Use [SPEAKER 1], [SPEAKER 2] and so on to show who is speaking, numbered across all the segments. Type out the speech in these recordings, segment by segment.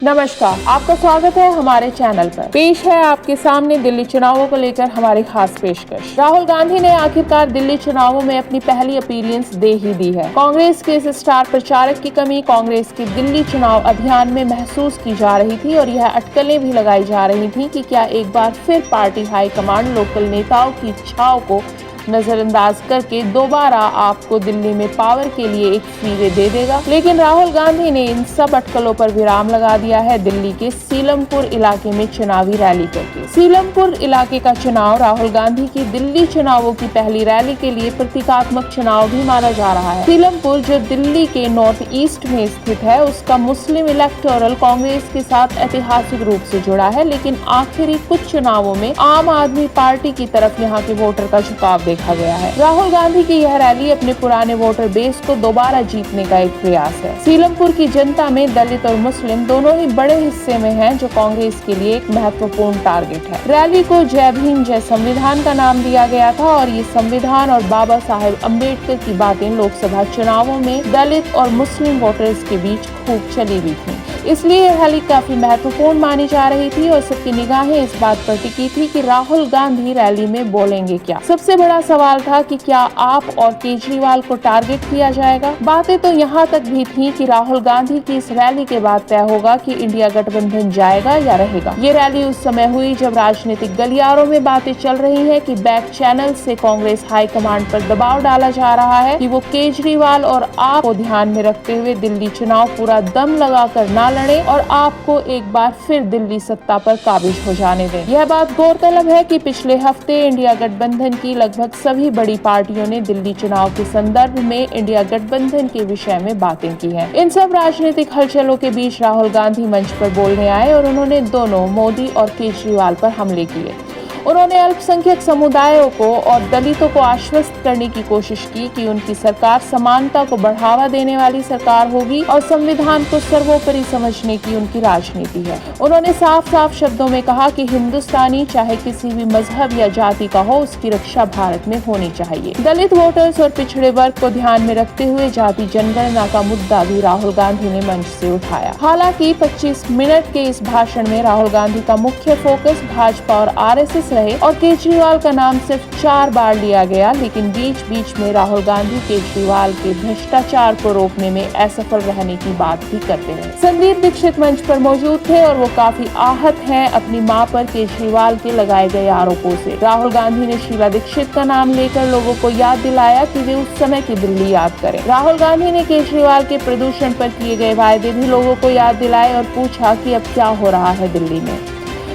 [SPEAKER 1] नमस्कार, आपका स्वागत है हमारे चैनल पर। पेश है आपके सामने दिल्ली चुनावों को लेकर हमारी खास पेशकश। राहुल गांधी ने आखिरकार दिल्ली चुनावों में अपनी पहली अपीयरेंस दे ही दी है। कांग्रेस के इस स्टार प्रचारक की कमी कांग्रेस के दिल्ली चुनाव अभियान में महसूस की जा रही थी और यह अटकलें भी लगाई जा रही थी कि क्या एक बार फिर पार्टी हाईकमांड लोकल नेताओं की इच्छाओं को नजरअंदाज करके दोबारा आपको दिल्ली में पावर के लिए एक फ्रीवे दे देगा। लेकिन राहुल गांधी ने इन सब अटकलों पर विराम लगा दिया है दिल्ली के सीलमपुर इलाके में चुनावी रैली करके। सीलमपुर इलाके का चुनाव राहुल गांधी की दिल्ली चुनावों की पहली रैली के लिए प्रतीकात्मक चुनाव भी माना जा रहा है। सीलमपुर जो दिल्ली के नॉर्थ ईस्ट में स्थित है, उसका मुस्लिम इलेक्टोरल कांग्रेस के साथ ऐतिहासिक रूप से जुड़ा है, लेकिन आखिरी कुछ चुनावों में आम आदमी पार्टी की तरफ यहाँ के वोटर का झुकाव देखा गया है। राहुल गांधी की यह रैली अपने पुराने वोटर बेस को दोबारा जीतने का एक प्रयास है। सीलमपुर की जनता में दलित और मुस्लिम दोनों ही बड़े हिस्से में हैं, जो कांग्रेस के लिए एक महत्वपूर्ण टारगेट है। रैली को जय भीम जय संविधान का नाम दिया गया था और ये संविधान और बाबा साहेब अम्बेडकर की बातें लोकसभा चुनावों में दलित और मुस्लिम वोटर्स के बीच खूब चली हुई थी, इसलिए यह रैली काफी महत्वपूर्ण मानी जा रही थी और सबकी निगाहें इस बात पर टिकी थी कि राहुल गांधी रैली में बोलेंगे क्या। सबसे बड़ा सवाल था कि क्या आप और केजरीवाल को टारगेट किया जाएगा। बातें तो यहाँ तक भी थी कि राहुल गांधी की इस रैली के बाद तय होगा कि इंडिया गठबंधन जाएगा या रहेगा। ये रैली उस समय हुई जब राजनीतिक गलियारों में बातें चल रही है कि बैक चैनल से कांग्रेस हाईकमांड पर दबाव डाला जा रहा है कि वो केजरीवाल और आप को ध्यान में रखते हुए दिल्ली चुनाव पूरा दम लगाकर ना लड़े और आपको एक बार फिर दिल्ली सत्ता पर काबिज हो जाने दें। यह बात गौरतलब है कि पिछले हफ्ते इंडिया गठबंधन की लगभग सभी बड़ी पार्टियों ने दिल्ली चुनाव के संदर्भ में इंडिया गठबंधन के विषय में बातें की हैं। इन सब राजनीतिक हलचलों के बीच राहुल गांधी मंच पर बोलने आए और उन्होंने दोनों मोदी और केजरीवाल पर हमले किए। उन्होंने अल्पसंख्यक समुदायों को और दलितों को आश्वस्त करने की कोशिश की कि उनकी सरकार समानता को बढ़ावा देने वाली सरकार होगी और संविधान को सर्वोपरि समझने की उनकी राजनीति है। उन्होंने साफ साफ शब्दों में कहा कि हिंदुस्तानी चाहे किसी भी मजहब या जाति का हो, उसकी रक्षा भारत में होनी चाहिए। दलित वोटर्स और पिछड़े वर्ग को ध्यान में रखते हुए जाति जनगणना का मुद्दा भी राहुल गांधी ने मंच से उठाया। हालांकि 25 मिनट के इस भाषण में राहुल गांधी का मुख्य फोकस भाजपा और आरएसएस रहे और केजरीवाल का नाम सिर्फ 4 बार लिया गया, लेकिन बीच बीच में राहुल गांधी केजरीवाल के भ्रष्टाचार को रोकने में असफल रहने की बात भी करते रहे। संदीप दीक्षित मंच पर मौजूद थे और वो काफी आहत हैं अपनी मां पर केजरीवाल के लगाए गए आरोपों से। राहुल गांधी ने शीला दीक्षित का नाम लेकर लोगों को याद दिलाया कि वे उस समय की दिल्ली याद करें। राहुल गांधी ने केजरीवाल के प्रदूषण पर किए गए वायदे भी लोगों को याद दिलाए और पूछा कि अब क्या हो रहा है दिल्ली में।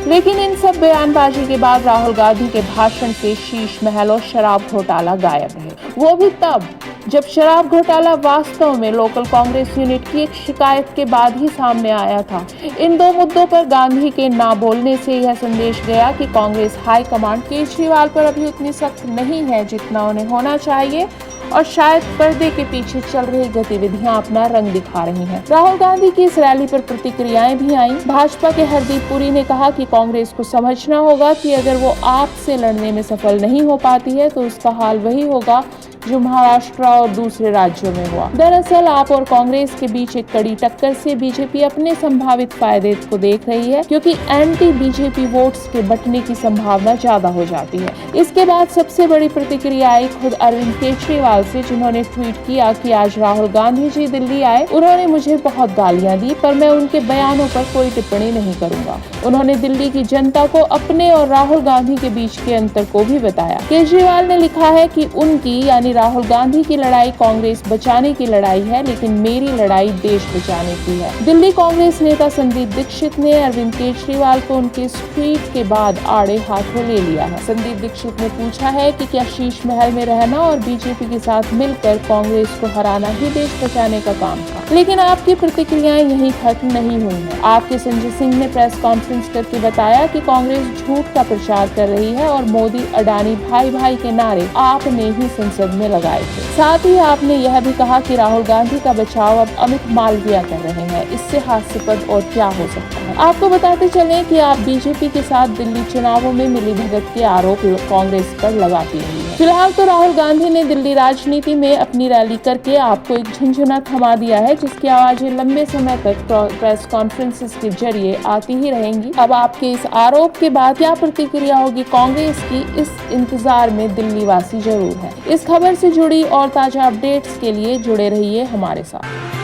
[SPEAKER 1] लेकिन इन सब बयानबाजी के बाद राहुल गांधी के भाषण से शीश महल और शराब घोटाला गायब रहे, वो भी तब जब शराब घोटाला वास्तव में लोकल कांग्रेस यूनिट की एक शिकायत के बाद ही सामने आया था। इन दो मुद्दों पर गांधी के ना बोलने से यह संदेश गया कि कांग्रेस हाईकमांड केजरीवाल पर अभी उतनी सख्त नहीं है जितना उन्हें होना चाहिए और शायद पर्दे के पीछे चल रही गतिविधियां अपना रंग दिखा रही हैं। राहुल गांधी की इस रैली पर प्रतिक्रियाएं भी आईं। भाजपा के हरदीप पुरी ने कहा कि कांग्रेस को समझना होगा कि अगर वो आपसे लड़ने में सफल नहीं हो पाती है तो उसका हाल वही होगा जो महाराष्ट्र और दूसरे राज्यों में हुआ। दरअसल आप और कांग्रेस के बीच एक कड़ी टक्कर से बीजेपी अपने संभावित फायदे को देख रही है, क्योंकि एंटी बीजेपी वोट्स के बंटने की संभावना ज्यादा हो जाती है। इसके बाद सबसे बड़ी प्रतिक्रिया आई खुद अरविंद केजरीवाल से, जिन्होंने ट्वीट किया कि आज राहुल गांधी जी दिल्ली आए, उन्होंने मुझे बहुत गालियां दी पर मैं उनके बयानों पर कोई टिप्पणी नहीं करूंगा। उन्होंने दिल्ली की जनता को अपने और राहुल गांधी के बीच के अंतर को भी बताया। केजरीवाल ने लिखा है कि उनकी यानी राहुल गांधी की लड़ाई कांग्रेस बचाने की लड़ाई है, लेकिन मेरी लड़ाई देश बचाने की है। दिल्ली कांग्रेस नेता संदीप दीक्षित ने अरविंद केजरीवाल को उनके ट्वीट के बाद आड़े हाथों ले लिया है। संदीप दीक्षित ने पूछा है कि क्या शीश महल में रहना और बीजेपी के साथ मिलकर कांग्रेस को हराना ही देश बचाने का काम था। लेकिन आपकी प्रतिक्रियाएं यहीं खत्म नहीं हुई हैं। आपके संजय सिंह ने प्रेस कॉन्फ्रेंस करके बताया कि कांग्रेस झूठ का प्रचार कर रही है और मोदी अडानी भाई भाई के नारे आपने ही संसद में लगाए थे। साथ ही आपने यह भी कहा कि राहुल गांधी का बचाव अब अमित मालविया कर रहे हैं। इससे हास्यास्पद और क्या हो सकता है। आपको बताते चलें कि आप बीजेपी के साथ दिल्ली चुनावों में मिलीभगत के आरोप कांग्रेस पर लगाती रही है। फिलहाल तो राहुल गांधी ने दिल्ली राजनीति में अपनी रैली करके आपको एक झुंझुना थमा दिया है, जिसकी आवाजें लंबे समय तक प्रेस कॉन्फ्रेंसेस के जरिए आती ही रहेंगी। अब आपके इस आरोप के बाद क्या प्रतिक्रिया होगी कांग्रेस की, इस इंतजार में दिल्ली वासी जरूर है। इस खबर से जुड़ी और ताजा अपडेट्स के लिए जुड़े रहिए हमारे साथ।